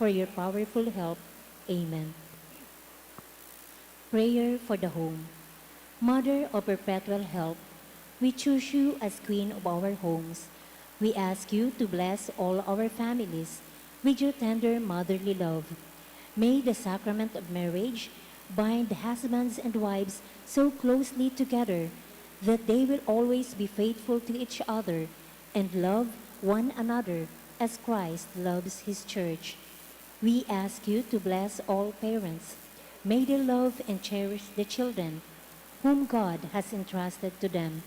for your powerful help. Amen. Prayer for the home. Mother of perpetual help, we choose you as Queen of our homes. We ask you to bless all our families with your tender motherly love. May the sacrament of marriage bind husbands and wives so closely together that they will always be faithful to each other and love one another as Christ loves his church. We ask you to bless all parents. May they love and cherish the children whom God has entrusted to them.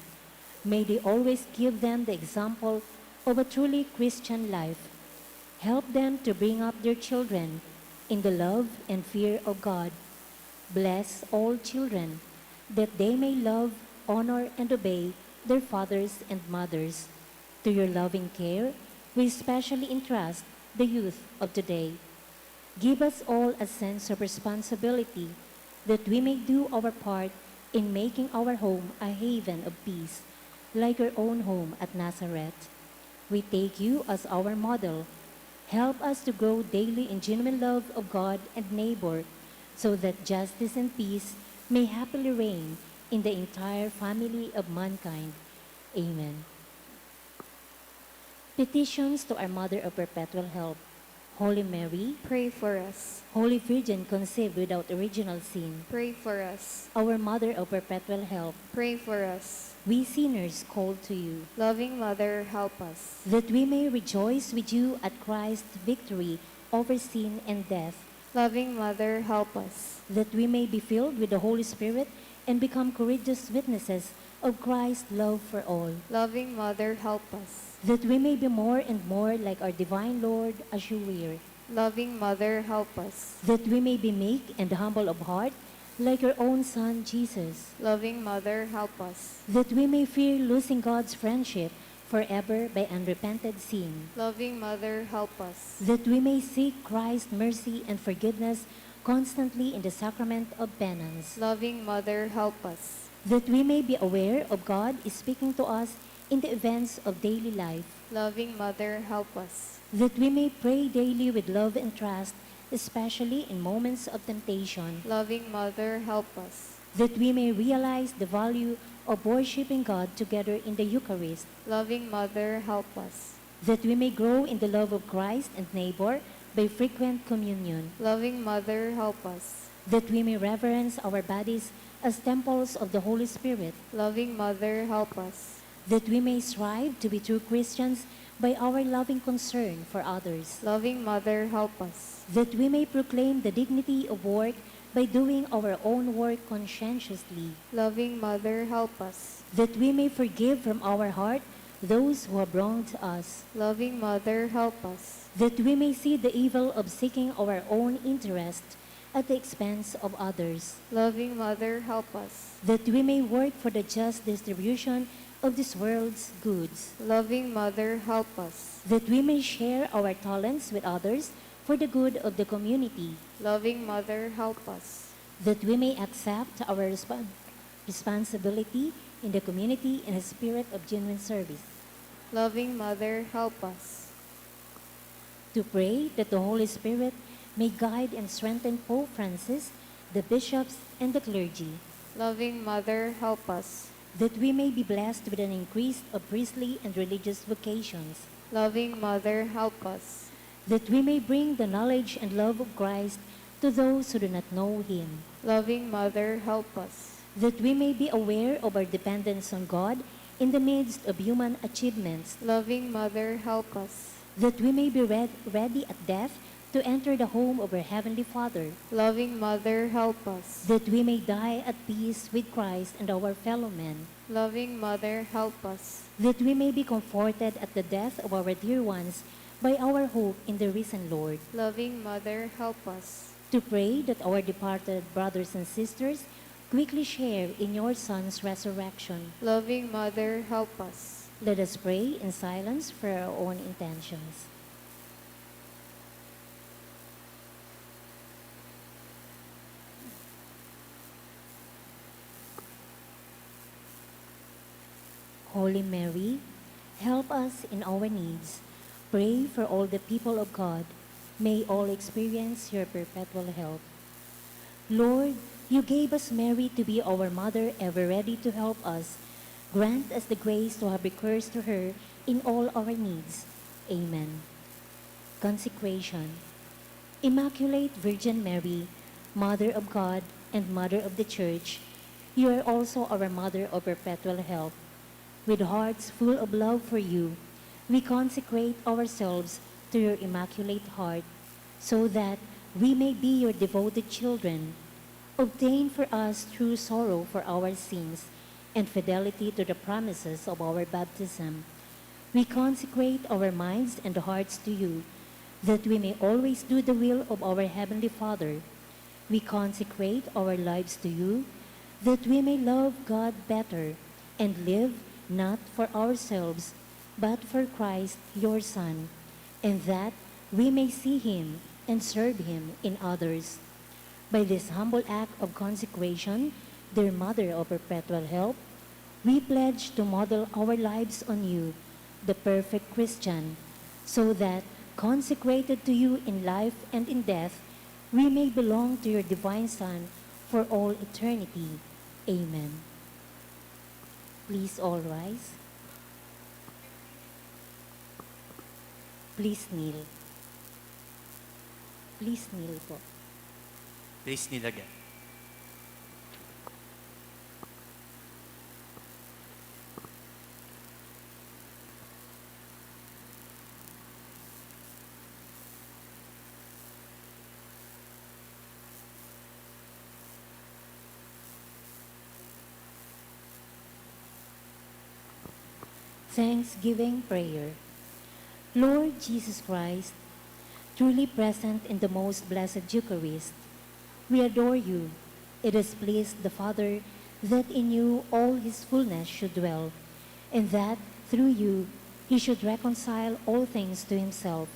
May they always give them the example of a truly Christian life. Help them to bring up their children in the love and fear of God. Bless all children, that they may love, honor, and obey their fathers and mothers. To your loving care, we especially entrust the youth of today. Give us all a sense of responsibility, that we may do our part in making our home a haven of peace, like your own home at Nazareth. We take you as our model. Help us to grow daily in genuine love of God and neighbor, so that justice and peace may happily reign in the entire family of mankind. Amen. Petitions to our Mother of Perpetual Help. Holy Mary, pray for us. Holy Virgin conceived without original sin, Pray for us. our Mother of Perpetual Help, Pray for us. we sinners call to you, Loving Mother, help us. that we may rejoice with you at Christ's victory over sin and death, Loving Mother, help us. that we may be filled with the Holy Spirit and become courageous witnesses of Christ's love for all, Loving Mother, help us. that we may be more and more like our divine Lord as you were, Loving Mother, help us. that we may be meek and humble of heart like your own Son, Jesus, Loving Mother, help us. that we may fear losing God's friendship forever by unrepented sin, Loving Mother, help us. that we may seek Christ's mercy and forgiveness constantly in the sacrament of penance, Loving Mother, help us. that we may be aware of God speaking to us in the events of daily life, Loving Mother, help us. that we may pray daily with love and trust, especially in moments of temptation, Loving Mother, help us. that we may realize the value of worshiping God together in the Eucharist, Loving Mother, help us. that we may grow in the love of Christ and neighbor by frequent communion, Loving Mother, help us. that we may reverence our bodies as temples of the Holy Spirit, Loving Mother, help us. that we may strive to be true Christians by our loving concern for others, Loving Mother, help us. that we may proclaim the dignity of work by doing our own work conscientiously, Loving Mother, help us. that we may forgive from our heart those who have wronged us, Loving Mother, help us. that we may see the evil of seeking our own interest at the expense of others, Loving Mother, help us. that we may work for the just distribution of this world's goods, Loving Mother, help us. that we may share our talents with others for the good of the community, Loving Mother, help us. that we may accept our responsibility in the community in a spirit of genuine service, Loving Mother, help us. to pray that the Holy Spirit may guide and strengthen Pope Francis, the bishops, and the clergy, Loving Mother, help us. that we may be blessed with an increase of priestly and religious vocations, Loving Mother, help us. that we may bring the knowledge and love of Christ to those who do not know him, Loving Mother, help us. that we may be aware of our dependence on God in the midst of human achievements, Loving Mother, help us. that we may be ready at death to enter the home of our Heavenly Father, Loving Mother, help us. that we may die at peace with Christ and our fellow men, Loving Mother, help us. that we may be comforted at the death of our dear ones by our hope in the risen Lord, Loving Mother, help us. to pray that our departed brothers and sisters quickly share in your Son's resurrection. Loving Mother, help us. Let us pray in silence for our own intentions. Holy Mary, help us in our needs. Pray for all the people of God, May all experience your perpetual help. Lord, you gave us Mary to be our mother, ever ready to help us. Grant us the grace to have recourse to her in all our needs. Amen. Consecration. Immaculate Virgin Mary, Mother of God and Mother of the Church, you are also our Mother of perpetual help. With hearts full of love for you, we consecrate ourselves to your Immaculate Heart, so that we may be your devoted children. Obtain for us true sorrow for our sins and fidelity to the promises of our baptism. We consecrate our minds and hearts to you, that we may always do the will of our Heavenly Father. We consecrate our lives to you, that we may love God better and live not for ourselves, but for Christ, your Son, and that we may see him and serve him in others. By this humble act of consecration, dear Mother of perpetual help, we pledge to model our lives on you, the perfect Christian, so that, consecrated to you in life and in death, we may belong to your divine Son for all eternity. Amen. Please all rise. Please kneel. Please kneel po. Please kneel again. Thanksgiving prayer. Lord Jesus Christ, truly present in the most blessed Eucharist, we adore you. It has pleased the Father that in you all his fullness should dwell, and that through you he should reconcile all things to himself.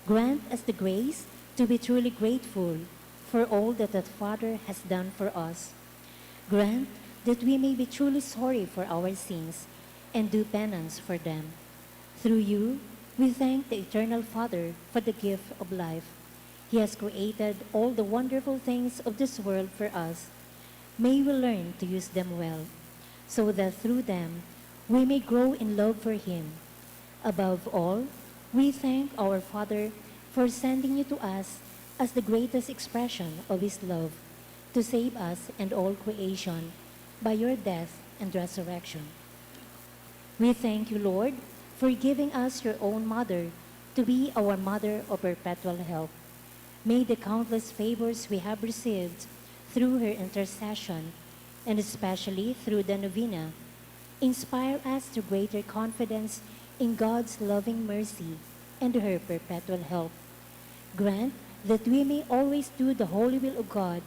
Grant us the grace to be truly grateful for all that the Father has done for us. Grant that we may be truly sorry for our sins and do penance for them. Through you, we thank the Eternal Father for the gift of life. He has created all the wonderful things of this world for us. May we learn to use them well, so that through them we may grow in love for him. Above all, we thank our Father for sending you to us as the greatest expression of his love, to save us and all creation by your death and resurrection. We thank you, Lord, for giving us your own mother to be our mother of perpetual help. May the countless favors we have received through her intercession, and especially through the novena, inspire us to greater confidence in God's loving mercy and her perpetual help. Grant that we may always do the holy will of God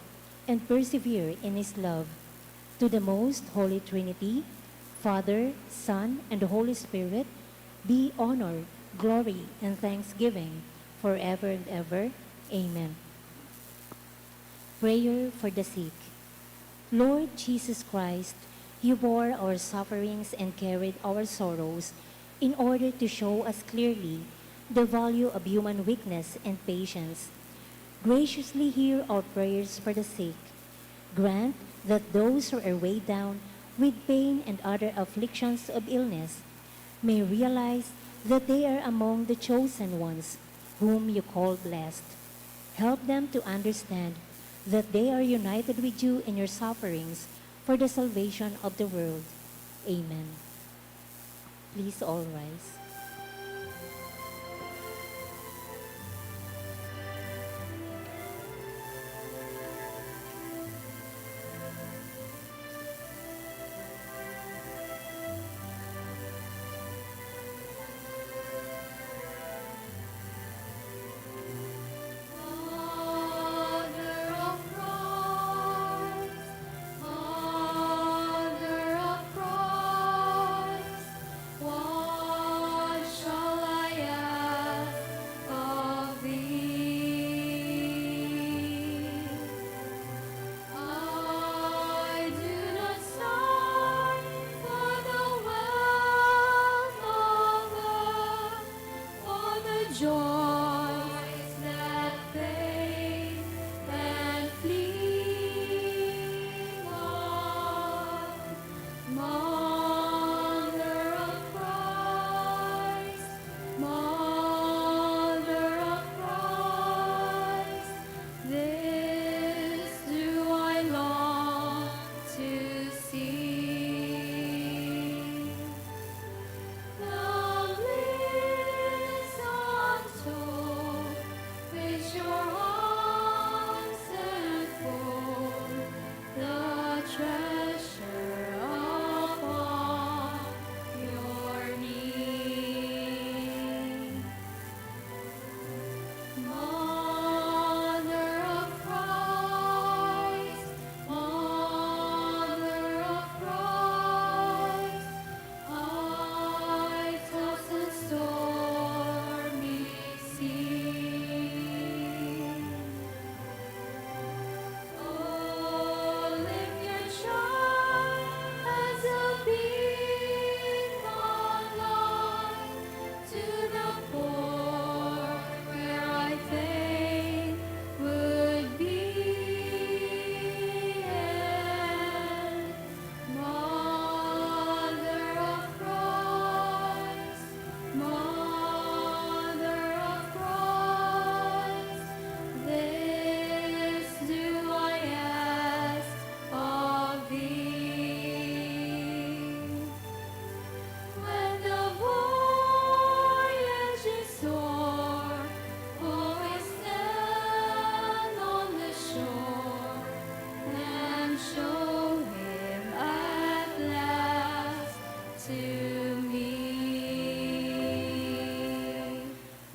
and persevere in his love. To the most holy Trinity, Father, Son, and the Holy Spirit, be honor, glory, and thanksgiving forever and ever. Amen. Prayer for the sick. Lord Jesus Christ, you bore our sufferings and carried our sorrows in order to show us clearly the value of human weakness and patience. Graciously hear our prayers for the sick. Grant that those who are weighed down with pain and other afflictions of illness may realize that they are among the chosen ones whom you call blessed. Help them to understand that they are united with you in your sufferings for the salvation of the world. Amen. Please all rise.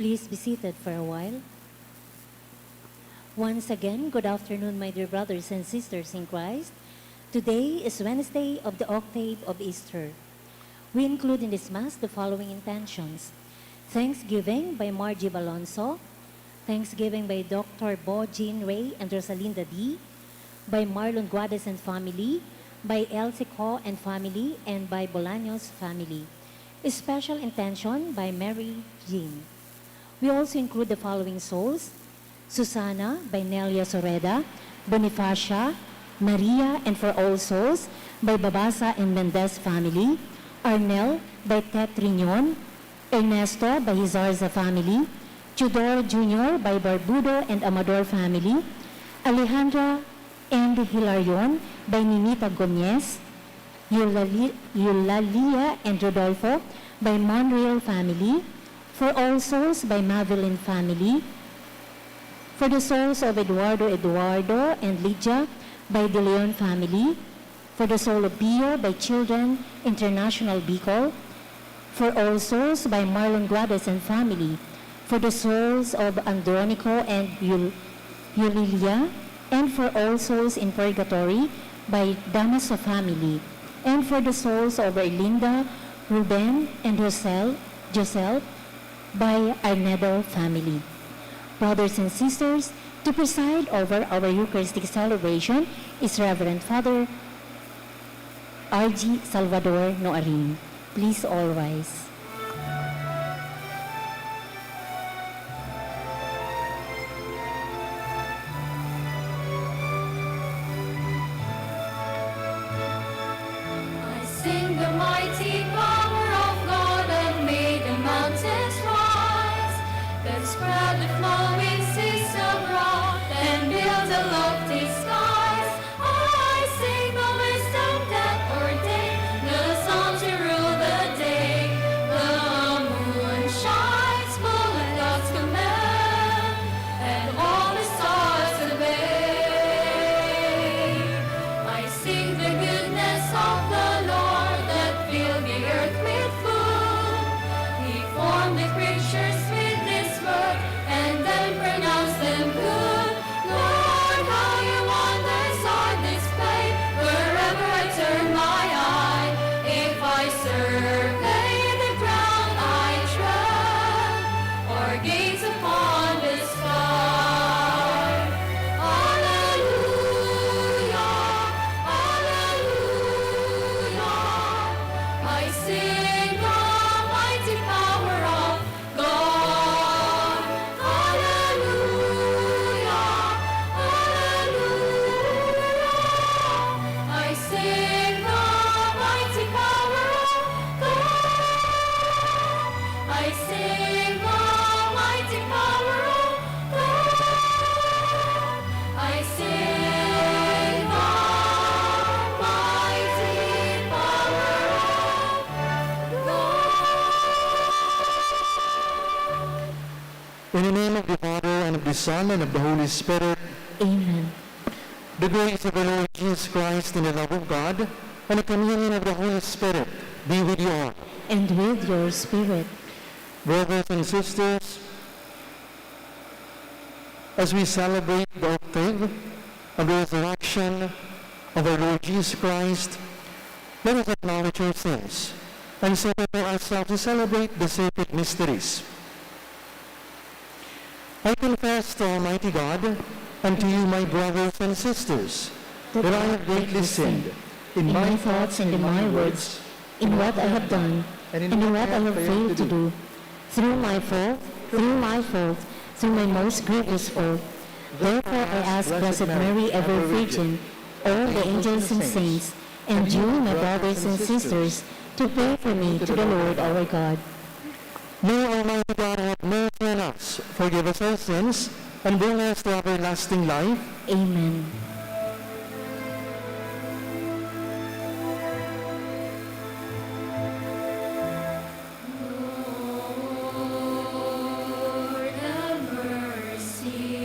Please be seated for a while. Once again, good afternoon, my dear brothers and sisters in Christ. Today is Wednesday of the octave of Easter. We include in this Mass the following intentions. Thanksgiving by Margie Balonso, Thanksgiving by Dr. Bo Jean Ray and Rosalinda D, by Marlon Guades and family, by Elsie Co and family, and by Bolaños family. A special intention by Mary Jean. We also include the following souls: Susana by Nelia Soreda, Bonifacia, Maria, and for all souls by Babasa and Mendez family, Arnel by Tet Riñon, Ernesto by Hizarza family, Tudor Jr. by Barbudo and Amador family, Alejandra and Hilarion by Ninita Gomez, Eulalia and Rodolfo by Monreal family, for all souls by Madeline family, for the souls of Eduardo and Lydia by De Leon family, for the soul of Pio by Children International Bicol, for all souls by Marlon Guades and family, for the souls of Andronico and Yulilia, and for all souls in purgatory by Damaso family, and for the souls of Erlinda, Ruben, and Josel by Arnedo family. Brothers and sisters, to preside over our Eucharistic celebration is Reverend Father R.G. Salvador Noarin. Please all rise. I sing the mighty power of God that made the mountains rise, that spread the flowing seas abroad and built the lofty skies. I sing the wisdom that ordained the sun to rule the day. The moon shines full at God's command, and all the stars obey. I sing the goodness of the Lord that filled the earth with food. He formed the creatures with His word and then pronounced them good. Lord, how your wonders are displayed wherever I turn my eye. If I survey the ground I tread, or gaze upon the sky. Hallelujah, hallelujah. I sing the mighty power of God. Hallelujah, hallelujah. I sing the mighty power of God. I sing the mighty power of God. I sing the mighty power of God. In the name of the Father, and of the Son, and of the Holy Spirit, Amen. the grace of our Lord Jesus Christ, and the love of God, and the communion of the Holy Spirit be with you all. And with your spirit. Brothers and sisters, as we celebrate the octave of the resurrection of our Lord Jesus Christ, let us acknowledge our sins and so prepare ourselves to celebrate the sacred mysteries. I confess to Almighty God and to you, my brothers and sisters, that I have greatly sinned in my thoughts and in my words, in what I have done, and in what I have failed to do, through my fault, through my most grievous fault. Therefore I ask Blessed Mary, ever Virgin, all the angels and saints, and you, my brothers and sisters, to pray for me to the Lord our God. May Almighty God have mercy on us, forgive us our sins, and bring us to everlasting life. Amen. Lord, have mercy.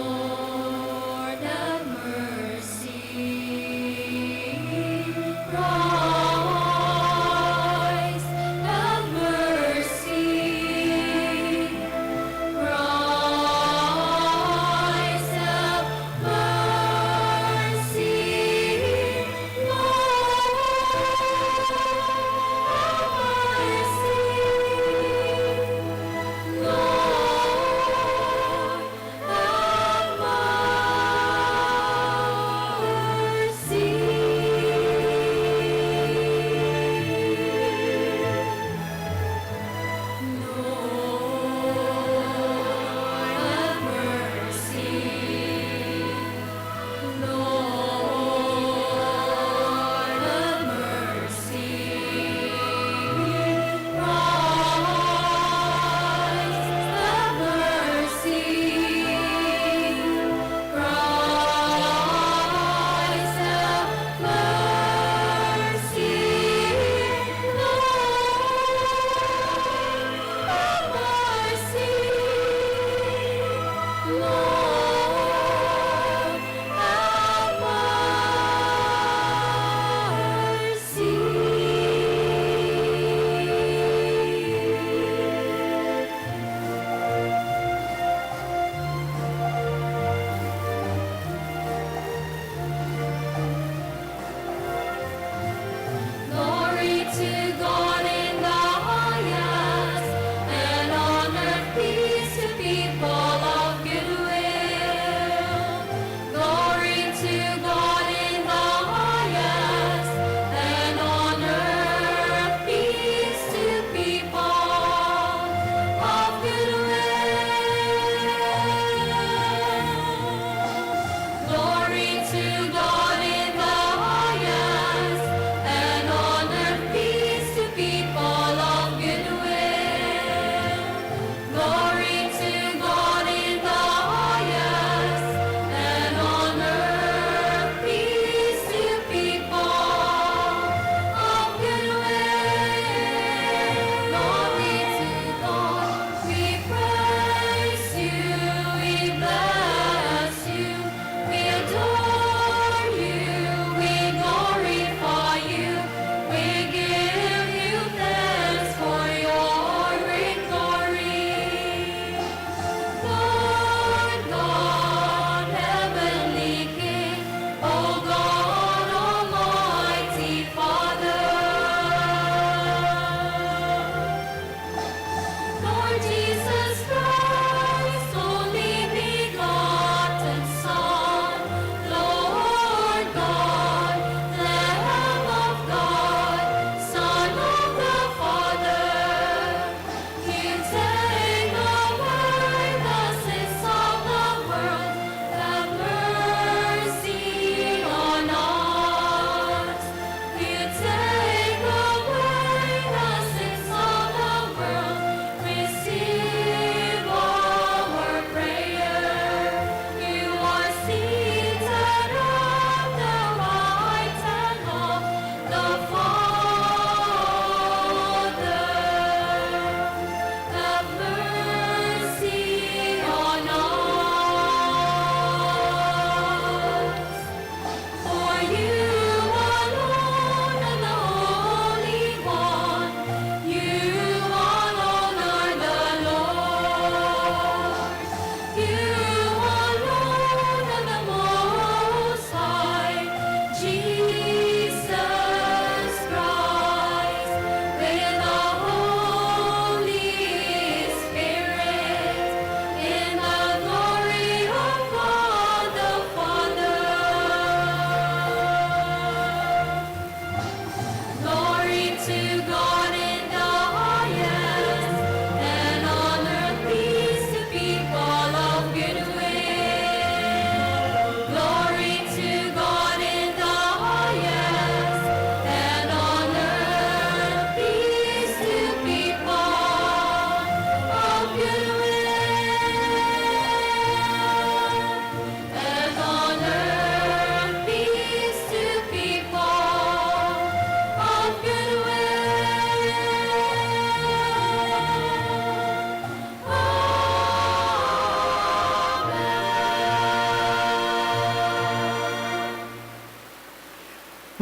Lord, have mercy. Christ, have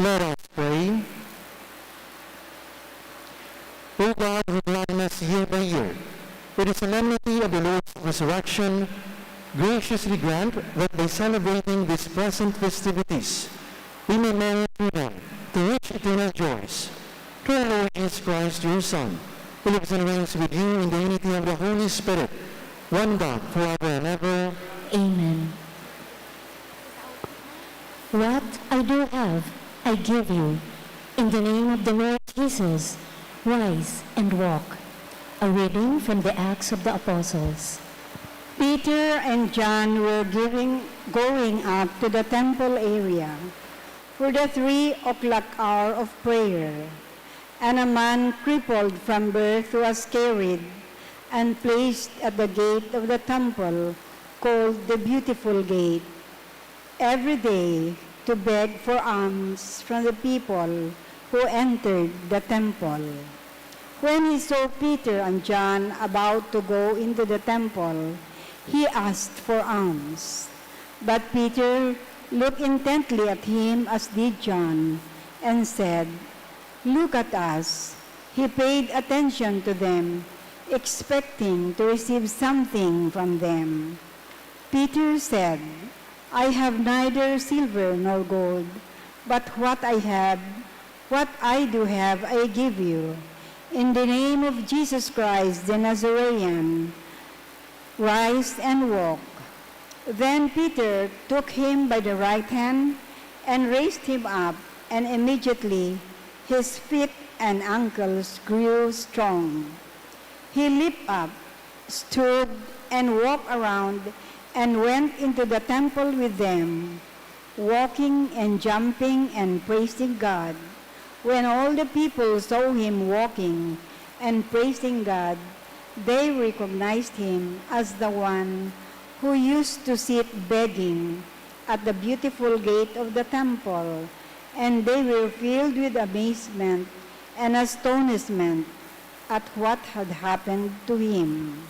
Let us pray. O God, who gladden us year by year with the solemnity of the Lord's resurrection, graciously grant that by celebrating these present festivities, we may merit through them to rich eternal joys. Through our Lord Jesus Christ, your Son, who lives and reigns with you in the unity of the Holy Spirit, one God, forever and ever. Amen. What I do have, I give you. In the name of the Lord Jesus, rise and walk. A reading from the Acts of the Apostles. Peter and John were going up to the temple area for the 3 o'clock hour of prayer, and a man crippled from birth was carried and placed at the gate of the temple, called the Beautiful Gate, every day to beg for alms from the people who entered the temple. When he saw Peter and John about to go into the temple, he asked for alms. But Peter looked intently at him, as did John, and said, "Look at us." He paid attention to them, expecting to receive something from them. Peter said, "I have neither silver nor gold, but what I do have, I give you. In the name of Jesus Christ the Nazarene, rise and walk." Then Peter took him by the right hand and raised him up, and immediately his feet and ankles grew strong. He leaped up, stood, and walked around, and went into the temple with them, walking and jumping and praising God. When all the people saw him walking and praising God, they recognized him as the one who used to sit begging at the Beautiful Gate of the temple, and they were filled with amazement and astonishment at what had happened to him.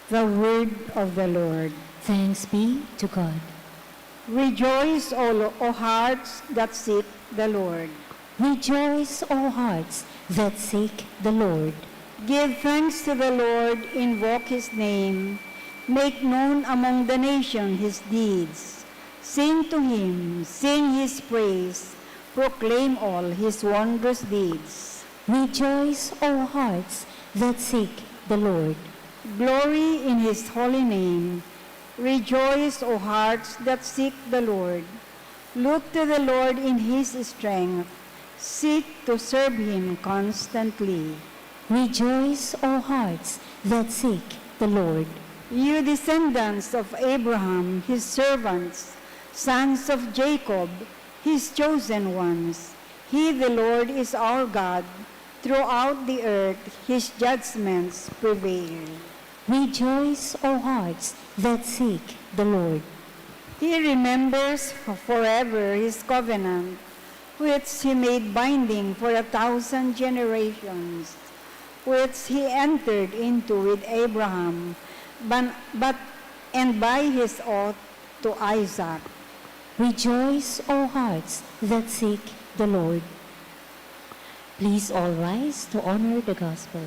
The word of the Lord. Thanks be to God. Rejoice, O hearts that seek the Lord. Rejoice, O hearts that seek the Lord. Give thanks to the Lord, invoke his name, make known among the nations his deeds. Sing to him, sing his praise, proclaim all his wondrous deeds. Rejoice, O hearts that seek the Lord. Glory in his holy name. Rejoice, O hearts that seek the Lord. Look to the Lord in his strength. Seek to serve him constantly. Rejoice, O hearts that seek the Lord. You descendants of Abraham, his servants, sons of Jacob, his chosen ones. He, the Lord, is our God. Throughout the earth, his judgments prevail. Rejoice, O hearts that seek the Lord. He remembers forever his covenant, which he made binding for 1,000 generations, which he entered into with Abraham, and by his oath to Isaac. Rejoice, O hearts that seek the Lord. Please all rise to honor the gospel.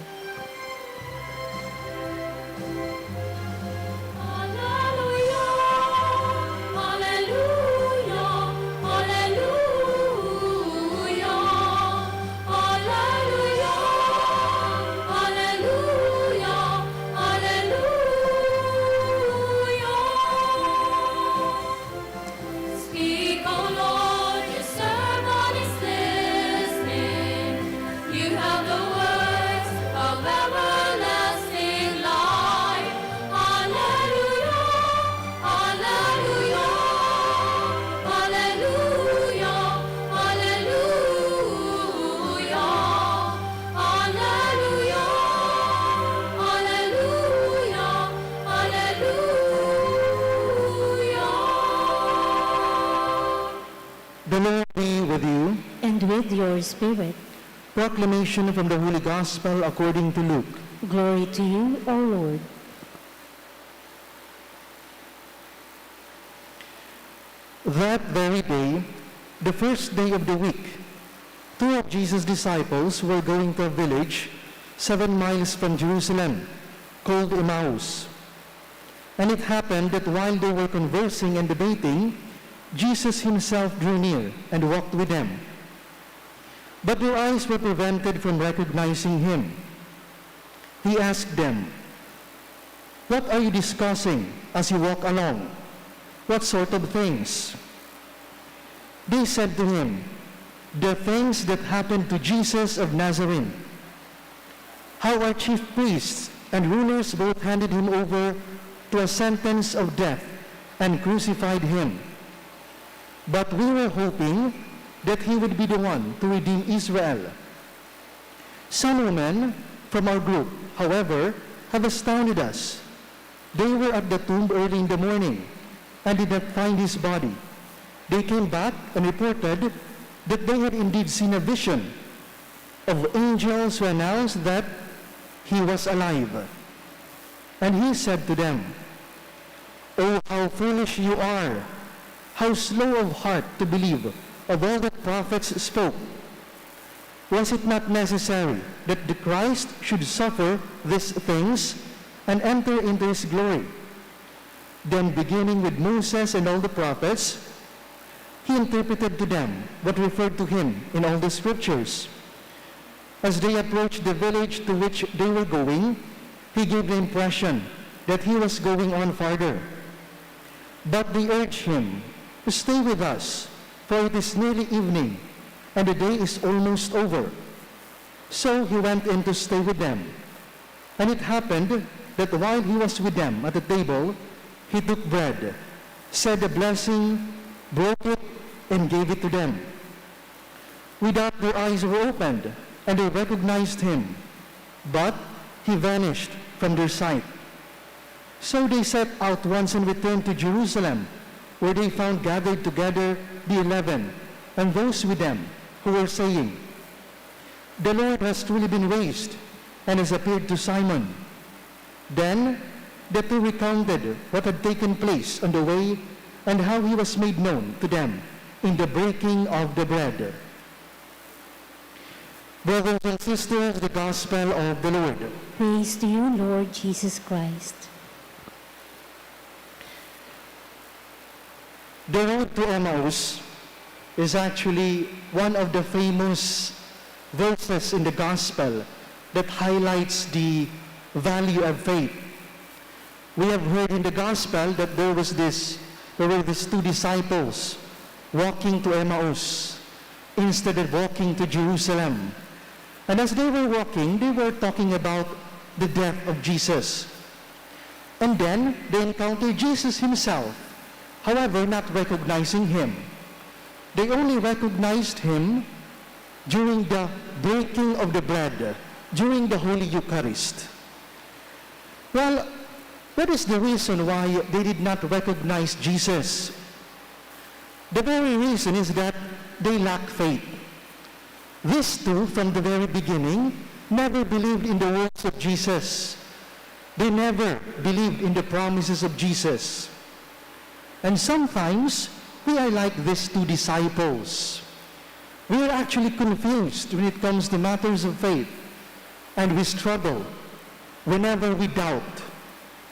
Speak, O Lord, your servant is listening. You have the words of everlasting life. Alleluia, alleluia, alleluia, alleluia, alleluia, alleluia, alleluia. The Lord be with you. And with your spirit, Proclamation from the Holy Gospel according to Luke. glory to you, O Lord. That very day, the first day of the week, two of Jesus' disciples were going to a village 7 miles from Jerusalem called Emmaus. And it happened that while they were conversing and debating, Jesus himself drew near and walked with them. But their eyes were prevented from recognizing him. He asked them, "What are you discussing as you walk along? What sort of things?" They said to him, "The things that happened to Jesus of Nazareth. How our chief priests and rulers both handed him over to a sentence of death and crucified him. But we were hoping that he would be the one to redeem Israel. Some women from our group, however, have astounded us. They were at the tomb early in the morning and did not find his body. They came back and reported that they had indeed seen a vision of angels who announced that he was alive. And he said to them, 'Oh, how foolish you are! How slow of heart to believe of all that prophets spoke. Was it not necessary that the Christ should suffer these things and enter into his glory?' Then, beginning with Moses and all the prophets, he interpreted to them what referred to him in all the scriptures. As they approached the village to which they were going, he gave the impression that he was going on farther. But they urged him, 'Stay with us, for it is nearly evening, and the day is almost over.' So he went in to stay with them. And it happened that while he was with them at the table, he took bread, said a blessing, broke it, and gave it to them. With that, their eyes were opened, and they recognized him, but he vanished from their sight. So they set out once and returned to Jerusalem, where they found gathered together the 11 and those with them who were saying, 'The Lord has truly been raised and has appeared to Simon.' Then the two recounted what had taken place on the way and how he was made known to them in the breaking of the bread." Brothers and sisters, the Gospel of the Lord. Praise to you, Lord Jesus Christ. The road to Emmaus is actually one of the famous verses in the Gospel that highlights the value of faith. We have heard in the Gospel that there were these two disciples walking to Emmaus instead of walking to Jerusalem. And as they were walking, they were talking about the death of Jesus. And then they encountered Jesus himself, however, not recognizing him. They only recognized him during the breaking of the bread, during the Holy Eucharist. Well, what is the reason why they did not recognize Jesus? The very reason is that they lack faith. These two, from the very beginning, never believed in the words of Jesus. They never believed in the promises of Jesus. And sometimes, we are like these two disciples. We are actually confused when it comes to matters of faith. And we struggle whenever we doubt.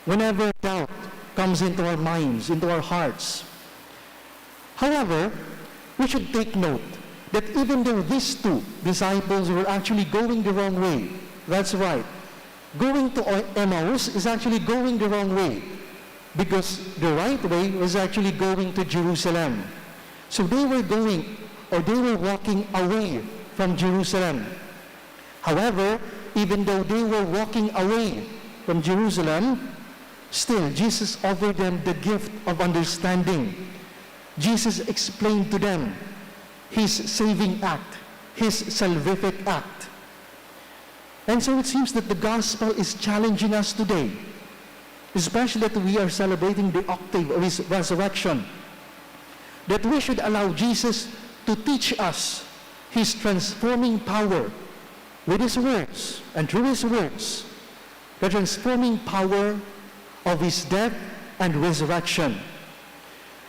Whenever doubt comes into our minds, into our hearts. However, we should take note that even though these two disciples were actually going the wrong way, that's right, going to Emmaus is actually going the wrong way, because the right way was actually going to Jerusalem. So they were walking away from Jerusalem. However, even though they were walking away from Jerusalem, still Jesus offered them the gift of understanding. Jesus explained to them his saving act, his salvific act. And so it seems that the gospel is challenging us today, especially that we are celebrating the octave of his resurrection, that we should allow Jesus to teach us his transforming power with his words and through his words, the transforming power of his death and resurrection.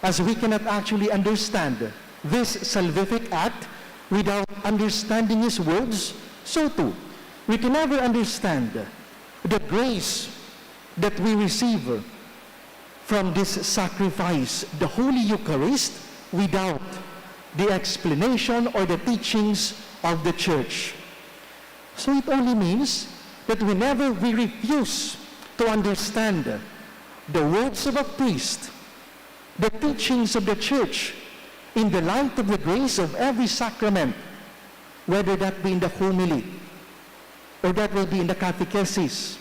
As we cannot actually understand this salvific act without understanding His words, so too, we can never understand the grace that we receive from this sacrifice, the Holy Eucharist, without the explanation or the teachings of the Church. So it only means that whenever we refuse to understand the words of a priest, the teachings of the Church, in the light of the grace of every sacrament, whether that be in the homily or that will be in the catechesis,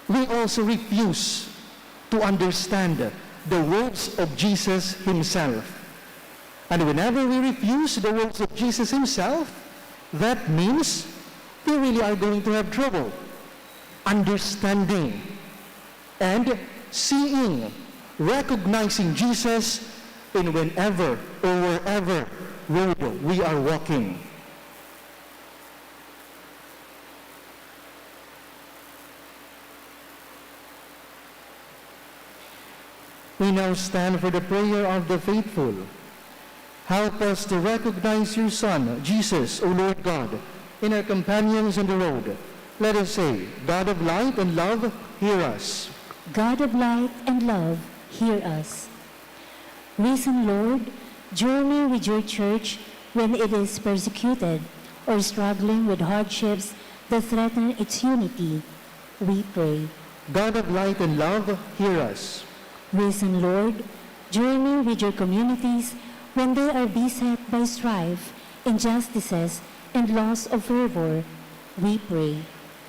we also refuse to understand the words of Jesus Himself. And whenever we refuse the words of Jesus Himself, that means we really are going to have trouble understanding and seeing, recognizing Jesus in whenever or wherever road we are walking. We now stand for the prayer of the faithful. Help us to recognize your Son, Jesus, O Lord God, in our companions on the road. Let us say, God of light and love, hear us. God of light and love, hear us. Risen Lord, journey with your church when it is persecuted or struggling with hardships that threaten its unity. We pray. God of light and love, hear us. Risen Lord, journey with your communities when they are beset by strife, injustices, and loss of fervor. We pray.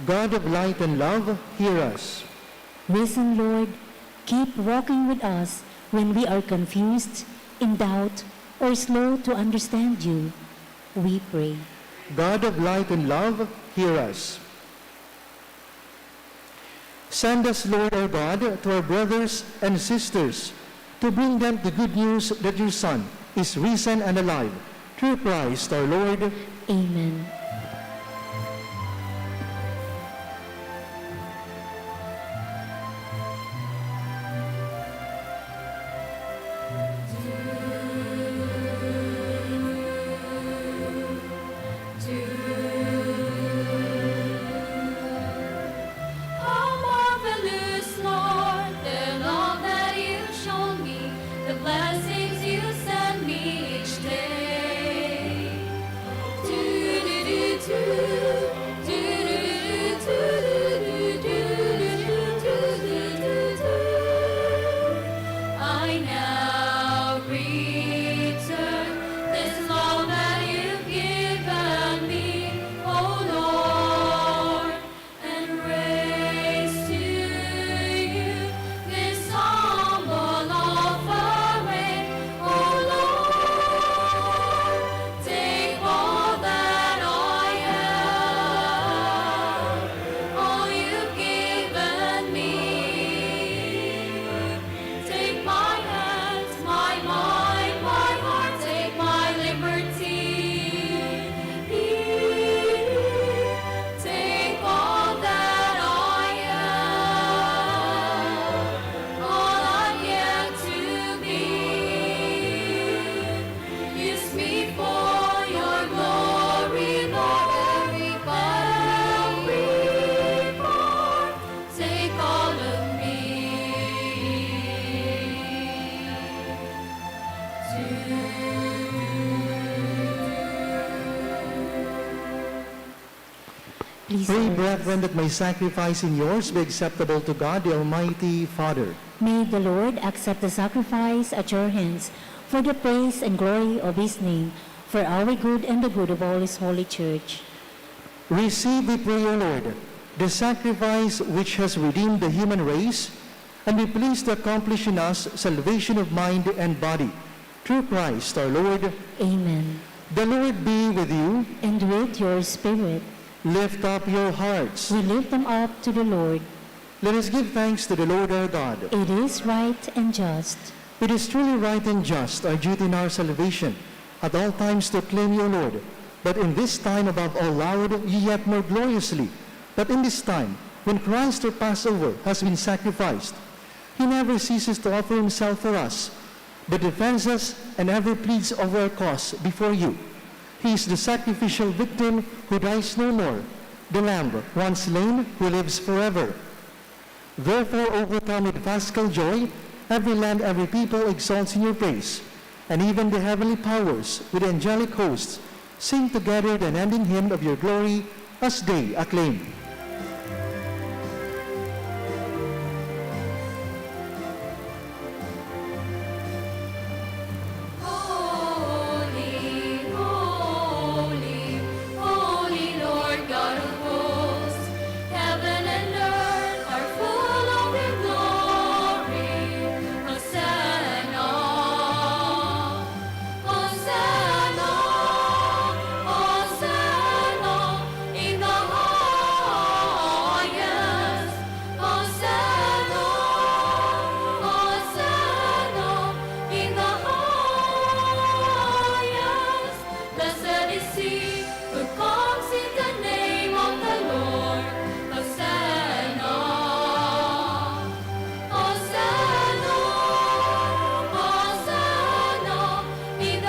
God of light and love, hear us. Risen Lord, keep walking with us when we are confused, in doubt, or slow to understand you. We pray. God of light and love, hear us. Send us, Lord our God, to our brothers and sisters, to bring them the good news that your Son is risen and alive. Through Christ our Lord. Amen. How marvelous, Lord, the love that you've shown me, the blessings you send me each day. I now return this love that you've given me, O Lord, and raise to you this humble offering, O Lord. Take all that I am, all you've given me. Take my hands, my mind, my heart, take my liberty. Take all that I am, all I'm yet to be. Use me for your glory, Lord, every part. Take all of me. Please Pray, rise. brethren, that my sacrifice and yours be acceptable to God, the Almighty Father. May the Lord accept the sacrifice at your hands for the praise and glory of his name, for our good and the good of all his holy church. Receive, we pray, O Lord, the sacrifice which has redeemed the human race, and be pleased to accomplish in us salvation of mind and body. Through Christ our Lord. Amen. The Lord be with you. And with your spirit, Lift up your hearts. we lift them up to the Lord. Let us give thanks to the Lord our God. It is right and just. It is truly right and just, our duty in our salvation, at all times to acclaim you, O Lord, but in this time above all loud, yet more gloriously, that in this time, when Christ our Passover has been sacrificed, he never ceases to offer himself for us, but defends us and ever pleads over our cause before you. He is the sacrificial victim who dies no more, the Lamb once slain who lives forever. Therefore, overcome with paschal joy, every land, every people exalts in your praise, and even the heavenly powers with angelic hosts sing together the unending hymn of your glory as they acclaim. Holy, holy, holy Lord God of hosts, heaven and earth are full of your glory. Hosanna, Hosanna, Hosanna in the highest. Hosanna, Hosanna in the highest. Blessed is he who comes in the name of the Lord. Hosanna, Hosanna, Hosanna in the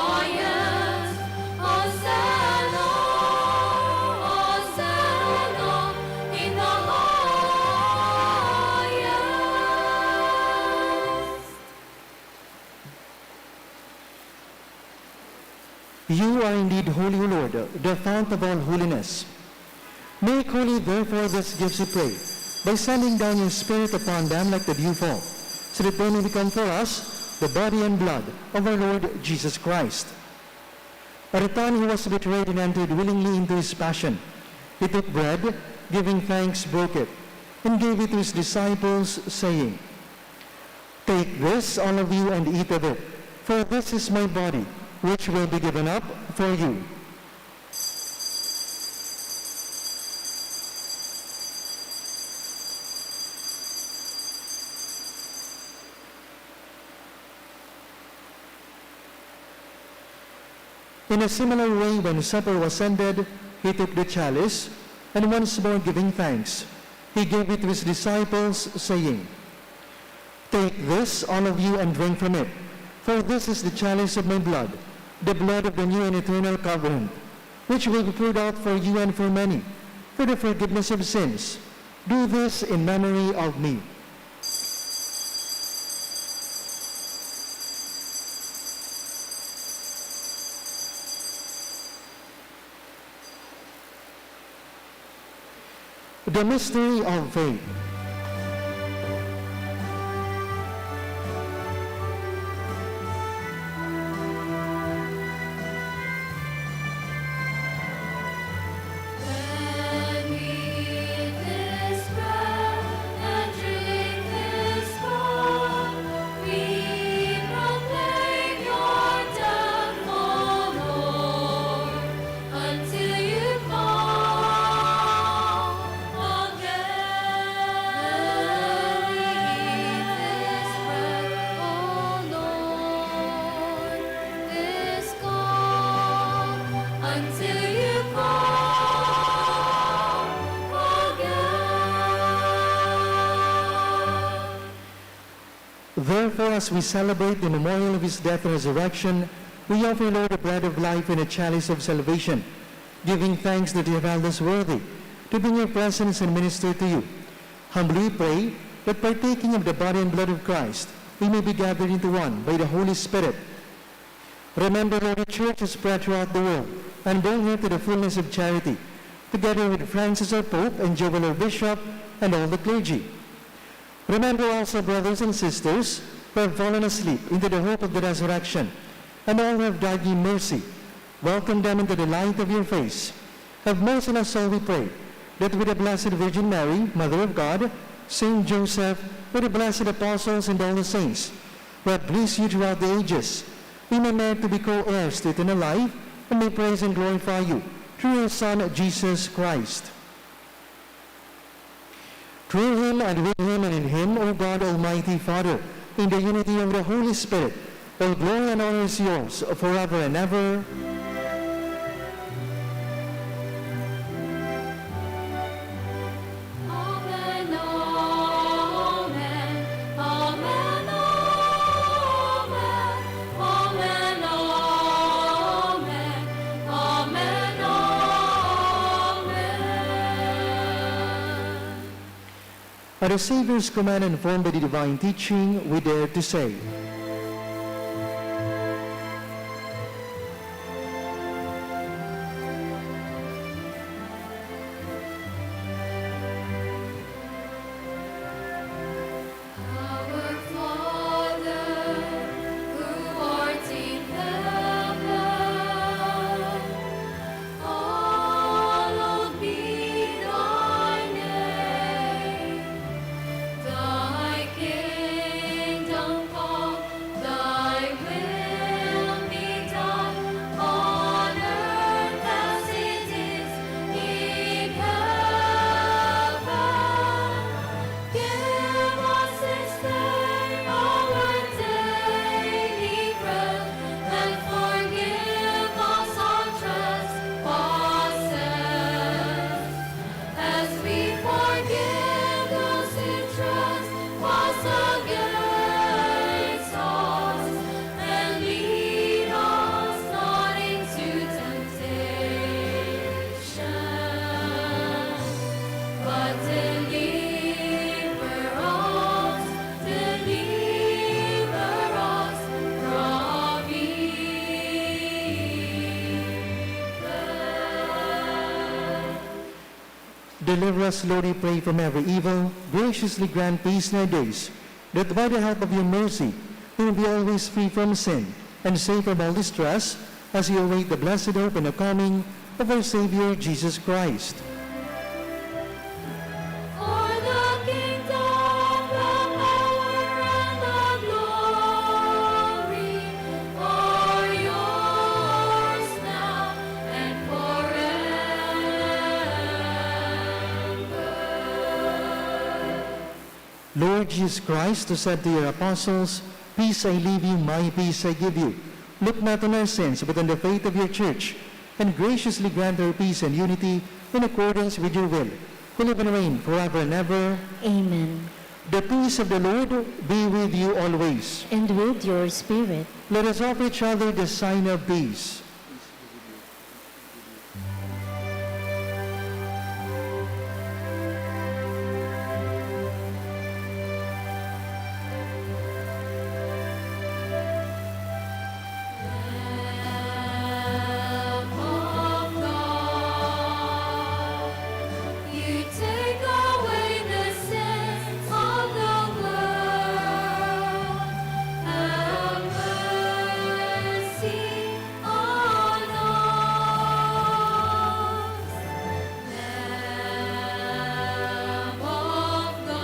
highest. Hosanna, Hosanna in the highest. You are indeed holy, O Lord, the fount of all holiness. Make holy, therefore, these gifts, we pray, by sending down your Spirit upon them like the dewfall, so that they may become for us the body and blood of our Lord Jesus Christ. At the time he was betrayed and entered willingly into his passion, he took bread, giving thanks, broke it, and gave it to his disciples, saying, Take this, all of you, and eat of it, for this is my body, which will be given up for you. In a similar way, when supper was ended, he took the chalice, and once more giving thanks, he gave it to his disciples, saying, Take this, all of you, and drink from it, for this is the chalice of my blood, the blood of the new and eternal covenant, which will be poured out for you and for many, for the forgiveness of sins. Do this in memory of me. The mystery of faith. When we eat this bread and drink this cup, we proclaim your death, O Lord, until you come again. When we eat this bread, O Lord, this cup, until you come again. Therefore, as we celebrate the memorial of his death and resurrection, we offer, Lord, the bread of life and a chalice of salvation, giving thanks that you have held us worthy to be in your presence and minister to you. Humbly pray that partaking of the body and blood of Christ, we may be gathered into one by the Holy Spirit. Remember, Lord, the Church is spread throughout the world, and bring her to the fullness of charity, together with Francis our Pope and Joel our Bishop, and all the clergy. Remember also brothers and sisters who have fallen asleep into the hope of the resurrection, and all who have died in mercy. Welcome them into the light of your face. Have mercy on us all, we pray, that with the Blessed Virgin Mary, Mother of God, Saint Joseph, with the blessed apostles and all the saints, who have pleased you throughout the ages, we may merit to be co-heirs to eternal life, and may praise and glorify you through your Son, Jesus Christ. Through him, and with him, and in him, O God, Almighty Father, in the unity of the Holy Spirit, all glory and honor is yours, forever and ever. Amen, amen, amen, amen. At the Savior's command, informed by the divine teaching, we dare to say, Our Father, who art in heaven, hallowed be thy name. Thy kingdom come, thy will be done on earth as it is in heaven. Give us this day our daily bread, and forgive us our trespasses, as we forgive those who trespass against us. And lead us not into temptation, but deliver us from evil. Deliver us, Lord, we pray, from every evil. Graciously grant peace in our days, that by the help of your mercy we will be always free from sin and safe from all distress, as we await the blessed hope and the coming of our Savior, Jesus Christ. For the kingdom, the power, and the glory are yours now and forever. Lord Jesus Christ, who said to your apostles, "Peace I leave you, my peace I give you," look not on our sins, but on the faith of your church, and graciously grant her peace and unity in accordance with your will, who live and reign forever and ever. Amen. The peace of the Lord be with you always. And with your spirit. Let us offer each other the sign of peace. Lamb of God, you take away the sins of the world. Have mercy on us. Lamb of God,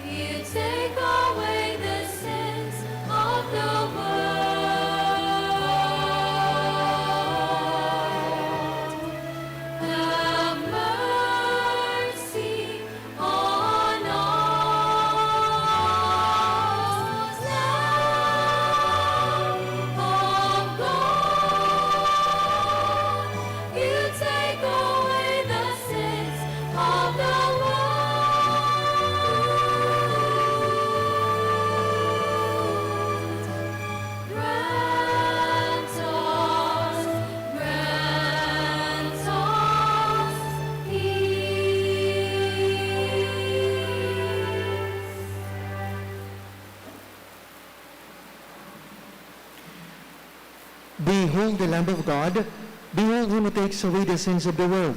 you take away the sins of the world. Have mercy on us. Lamb of God, you take away the sins of the world. Grant us peace. Behold the Lamb of God. Behold him who takes away the sins of the world.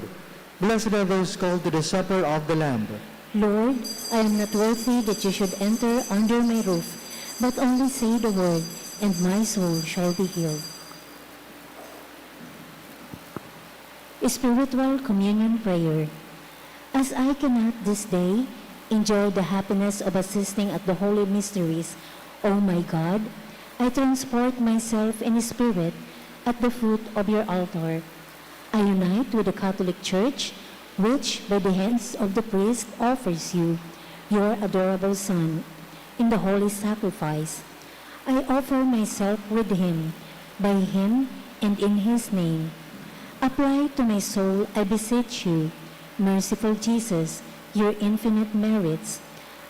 Blessed are those called to the supper of the Lamb. Lord, I am not worthy that you should enter under my roof, but only say the word, and my soul shall be healed. Spiritual Communion Prayer. As I cannot this day enjoy the happiness of assisting at the holy mysteries, O my God, I transport myself in spirit at the foot of your altar. I unite with the Catholic Church, which by the hands of the priest offers you, your adorable Son, in the holy sacrifice. I offer myself with him, by him, and in his name. Apply to my soul, I beseech you, merciful Jesus, your infinite merits.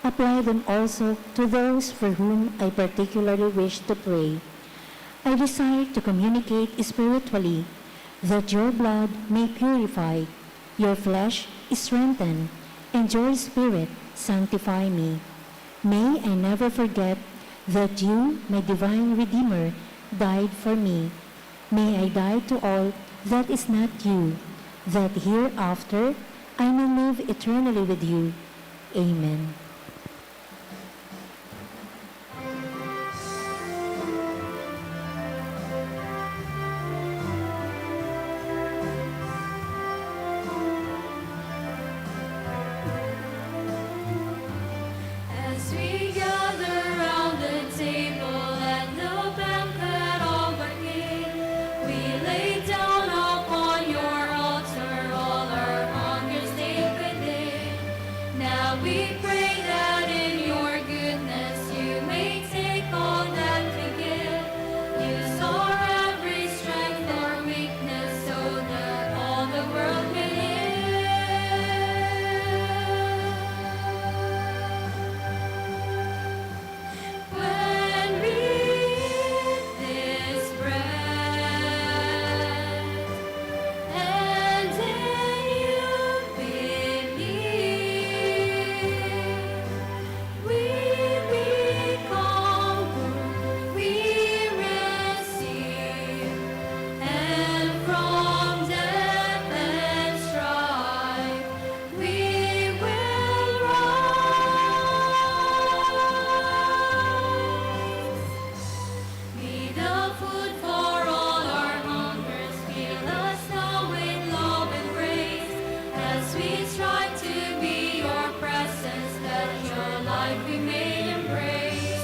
Apply them also to those for whom I particularly wish to pray. I desire to communicate spiritually, that your blood may purify, your flesh strengthen, and your Spirit sanctify me. May I never forget that you, my divine Redeemer, died for me. May I die to all that is not you, that hereafter I may live eternally with you. Amen. As we gather round the table at the banquet of our King, we lay down upon your altar all our hungers deep within. Now we pray that in your goodness you may take all that we give. Use our every strength or weakness so that all the world may live. When we eat this bread and in you believe, we become who we receive, and from death and strife we will rise. Be the food for all our hungers, fill us now with love and grace, as we strive to be your presence, that your life we may embrace.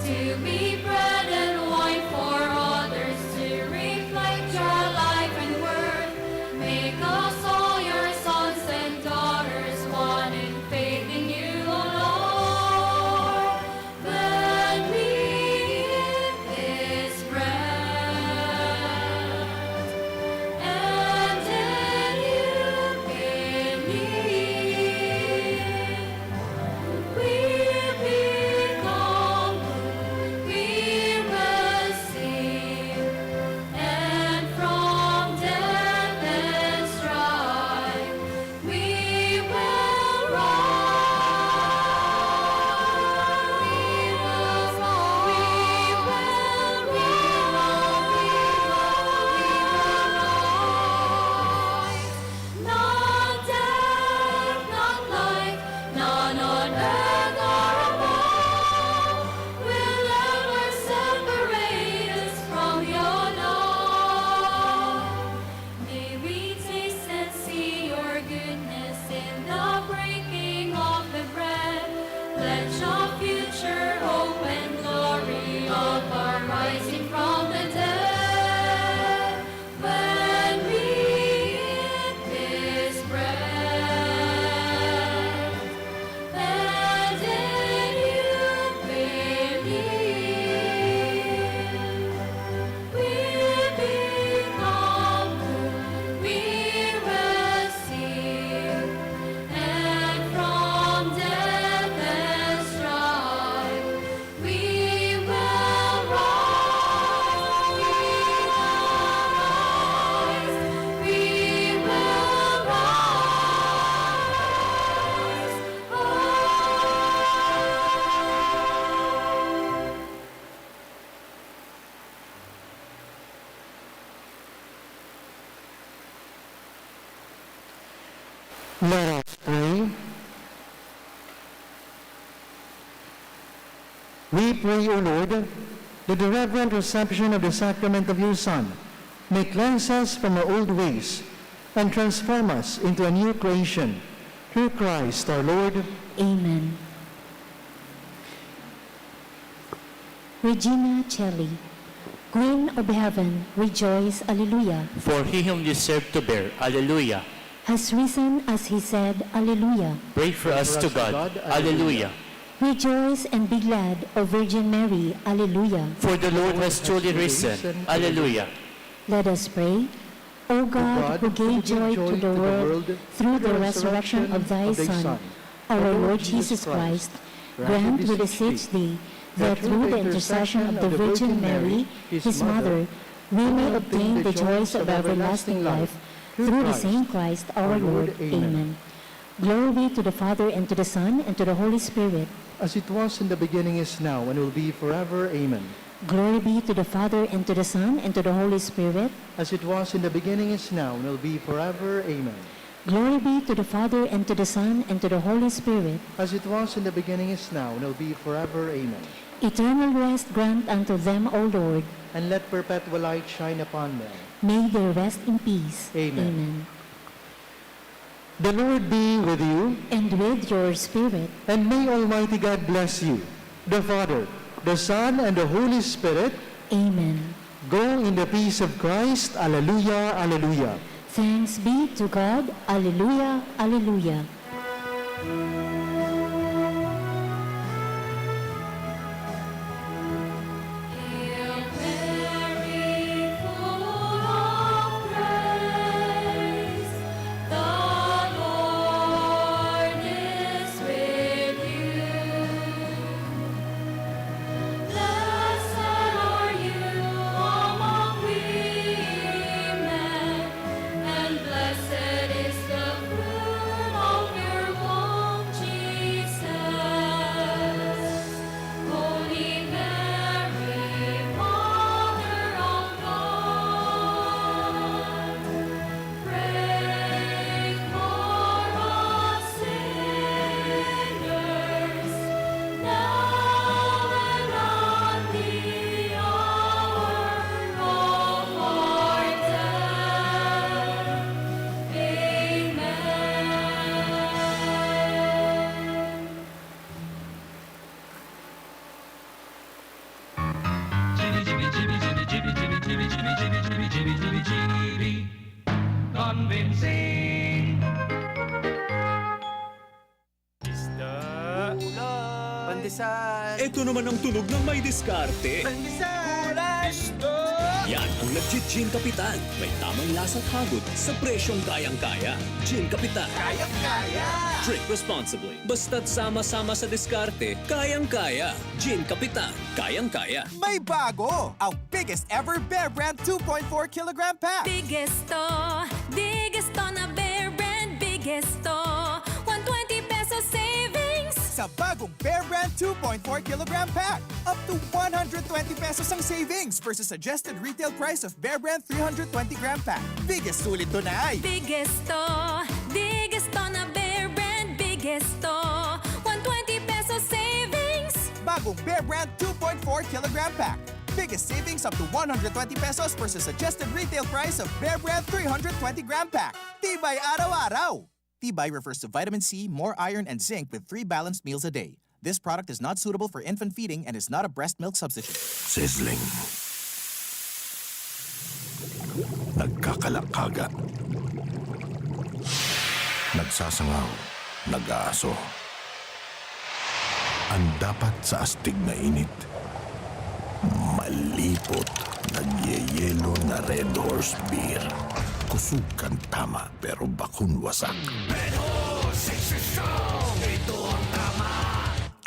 To be bread and wine for others, to reflect your life and worth. Make us all your sons and daughters, one in faith in you, O Lord. When we eat this bread and in you believe, we become who we receive, and from death and strife we will rise. Not death, not life, none on earth or above will ever separate us from your love. May we taste and see your goodness in the breaking of the bread. Pledge of future hope and glory of our rising from the dead. When we eat this bread and in you believe, we become who we receive, and from death and strife we will rise. We will rise. Let us pray. We pray, O Lord, that the reverent reception of the sacrament of your Son may cleanse us from our old ways and transform us into a new creation. Through Christ our Lord. Amen. Regina Celli, Queen of Heaven, rejoice, Alleluia, For he whom you serve to bear, Alleluia. has risen as he said, Alleluia. Pray for us to God, Alleluia. Rejoice and be glad, O Virgin Mary, Alleluia. For the Lord has truly risen, Alleluia. Let us pray. O God, who gave joy to the world through the resurrection of thy Son, our Lord Jesus Christ, grant with us each day that through the intercession of the Virgin Mary, his mother, we may obtain the joys of everlasting life, through the same Christ our Lord. Amen. Glory be to the Father, and to the Son, and to the Holy Spirit. as it was in the beginning, is now, and will be forever. Amen. Glory be to the Father, and to the Son, and to the Holy Spirit. As it was in the beginning, is now, and will be forever. Amen. Glory be to the Father, and to the Son, and to the Holy Spirit. As it was in the beginning, is now, and will be forever. Amen. Eternal rest grant unto them, O Lord. And let perpetual light shine upon them. May they rest in peace. Amen. The Lord be with you, And with your spirit. and may Almighty God bless you, the Father, the Son, and the Holy Spirit. Amen. Go in the peace of Christ. Alleluia, alleluia. Thanks be to God. Alleluia, alleluia. Hail Mary, full of grace, the Lord is with you. Blessed are you among women, and blessed is the fruit of your womb, Jesus. Holy Mary, Mother of God, pray for us sinners, now and at the hour of our death. Amen. Convincing. Pandesal! Ito naman ang tunog ng may diskarte. Pandesal! Yan ang nag-Gin Kapitan. May tamang lasat hagod sa presyong kayang-kaya. Gin Kapitan. Kayang-kaya! Drink responsibly. Basta't sama-sama sa diskarte, kayang-kaya. Gin Kapitan. Kayang-kaya. May bago! Ang biggest ever Bear Brand 2.4 kilogram pack! Biggest to na Bear Brand, biggest to. 120 pesos savings. Sa bagong Bear Brand 2.4 kilogram pack, up to 120 pesos ang savings versus suggested retail price of Bear Brand 320 gram pack. Biggest sulit to na ay! Biggest to na Bear Brand, biggest to. 120 pesos savings. Bagong Bear Brand 2.4 kilogram pack. Biggest savings up to 120 pesos versus suggested retail price of Bear Brand 320 gram pack. Tibay araw-araw! Tibay refers to vitamin C, more iron, and zinc with 3 balanced meals a day. This product is not suitable for infant feeding and is not a breast milk substitute. Sizzling. Nagkakalakaga. Nagsasangaw. Nag-aaso. Ang dapat sa astig na init. Malipot. Nagyeyelo na Red Horse Beer. Kusog kang tama pero bakun wasak. Red Horse, ito ang tama.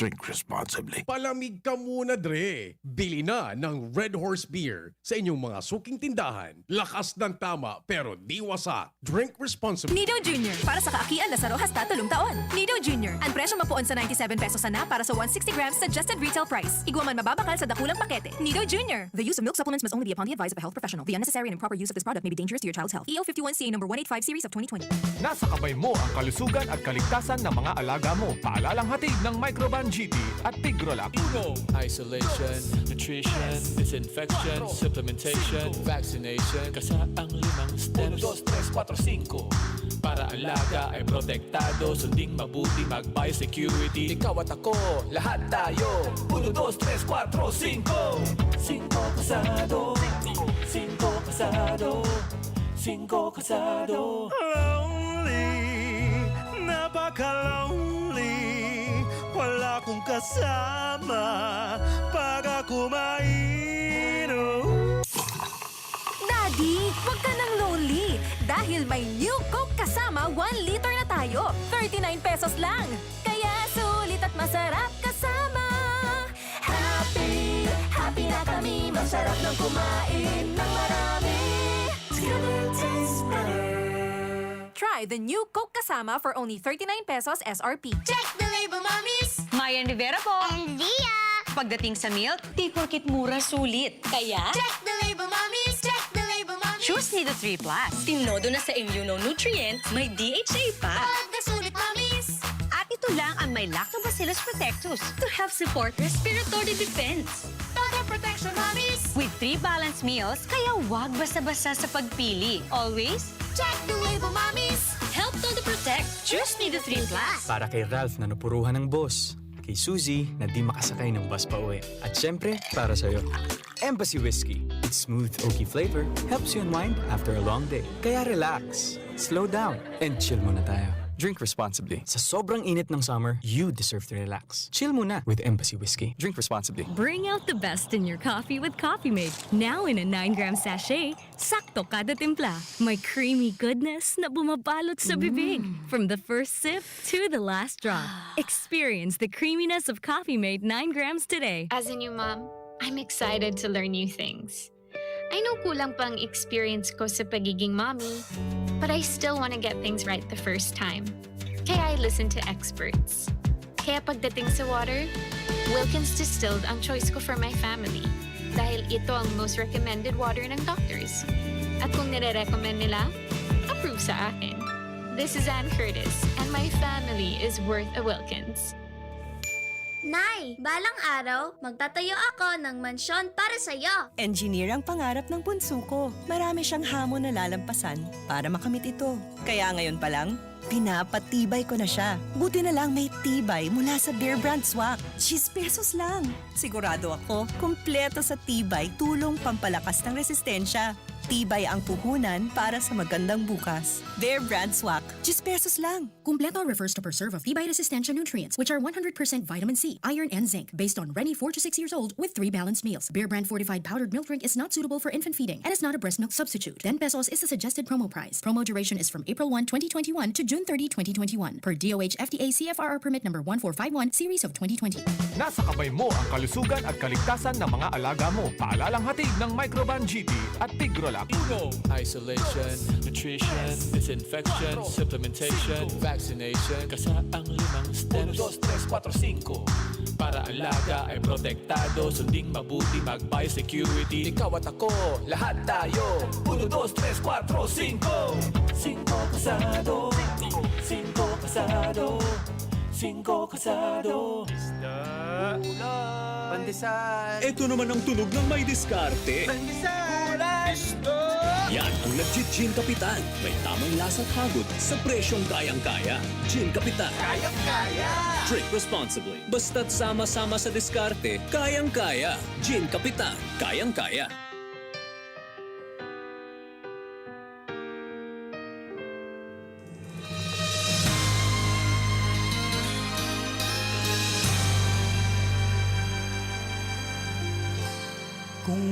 Drink responsibly. Palamig ka muna, Dre. Bili na ng Red Horse Beer sa inyong mga suking tindahan. Lakas ng tama pero di wasak. Drink responsibly. Nido Jr. Para sa kaakian na sa rohas tatulong taon. Nido Jr. Ang presyo mapuon sa 97 pesos na para sa 160 grams suggested retail price. Iguaman mababakal sa dakulang pakete. Nido Jr. The use of milk supplements must only be upon the advice of a health professional. The unnecessary and improper use of this product may be dangerous to your child's health. EO 51CA number 185 series of 2020. Nasa kamay mo ang kalusugan at kaligtasan ng mga alaga mo. Paalalang hatid ng Microban GT at Tigrolac. Isolation, nutrition, disinfection, supplementation, vaccination. Kasaang 5 steps. 1, 2, 3, 4, 5. Para alaga ay protektado, sunding mabuti mag-biosecurity. Ikaw at ako, lahat tayo. 1, 2, 3, 4, 5. 5 kasado. 5 kasado. 5 kasado. Lonely, napaka-lonely. Wala akong kasama pag ako mainom. Daddy, wag ka nang lonely. Dahil may new Coke kasama 1 liter na tayo. 39 pesos lang. Kaya sulit at masarap kasama. Happy, happy na kami. Masarap ng kumain ng marami. It's gonna taste better. Try Try the new Coke Kasama for only 39 pesos SRP. Check the label, mommies! Mayan Rivera po. And Dia! Pagdating sa milk, di porkit mura sulit. Kaya, Check the label, mommies! Check the label, mommies! choose Nido 3 Plus. Tinodo na sa immunonutrients, may DHA pa. Pagkasulit, mommies! At ito lang ang may Lactobacillus protectus to help support respiratory defense. Total protection, mommies! With 3 balanced meals, kaya wag basta-basta sa pagpili. Always, Check the label, mommies! help to protect. Choose Nido 3 Plus. Para kay Ralph na napuruhan ng boss. Kay Suzy na di makasakay ng bus pa uwi. At syempre, para sa'yo. Embassy Whiskey. Its smooth, oaky flavor helps you unwind after a long day. Kaya relax, slow down, and chill muna tayo. Drink responsibly. Sa sobrang init ng summer, you deserve to relax. Chill muna with Embassy Whiskey. Drink responsibly. Bring out the best in your coffee with Coffee Mate. Now in a 9-gram sachet, sakto kada timpla. May creamy goodness na bumabalot sa bibig. From the first sip to the last drop. Experience the creaminess of Coffee Mate 9 grams today. As a new mom, I'm excited to learn new things. I know kulang pang experience ko sa pagiging mommy, but I still want to get things right the first time. Kaya I listen to experts. Kaya pagdating sa water, Wilkins Distilled ang choice ko for my family dahil ito ang most recommended water ng doctors. At kung nire-recommend nila, approve sa akin. This is Ann Curtis, and my family is worth a Wilkins. Nay, balang araw, magtatayo ako ng mansyon para sa'yo. Engineer ang pangarap ng bunso ko. Marami siyang hamon na lalampasan para makamit ito. Kaya ngayon pa lang, pinapatibay ko na siya. Buti na lang may tibay mula sa Bear Brand Swak. 10 pesos lang. Sigurado ako, kumpleto sa tibay, tulong pampalakas ng resistensya. Tibay ang puhunan para sa magandang bukas. Bear Brand Swak, 10 pesos lang. Kumpleto refers to per serve of tibay resistensya nutrients, which are 100% vitamin C, iron, and zinc, based on Rennie 4 to 6 years old with 3 balanced meals. Bear Brand fortified powdered milk drink is not suitable for infant feeding and is not a breast milk substitute. 10 pesos is the suggested promo price. Promo duration is from April 1, 2021 to June 30, 2021 per DOH FDA CFRR permit number 1451 series of 2020. Nasa kamay mo ang kalusugan at kaligtasan ng mga alaga mo. Paalalang hatid ng Microban GT at Tigrola. Isolation, nutrition, disinfection, supplementation, vaccination. Kasaang 5 steps. 1, 2, 3, 4, 5. Para alaga ay protektado, sunding mabuti mag-biosecurity. Ikaw at ako, lahat tayo. 1, 2, 3, 4, 5. 5 kasado. 5 kasado. 5 kasado. Pandesal. Ito naman ang tunog ng may diskarte. Pandesal. Yan ang legit Gin Kapitan. May tamang lasa't hagod sa presyong kayang-kaya. Gin Kapitan. Kayang-kaya. Drink responsibly. Basta't sama-sama sa diskarte, kayang-kaya. Gin Kapitan. Kayang-kaya. Kung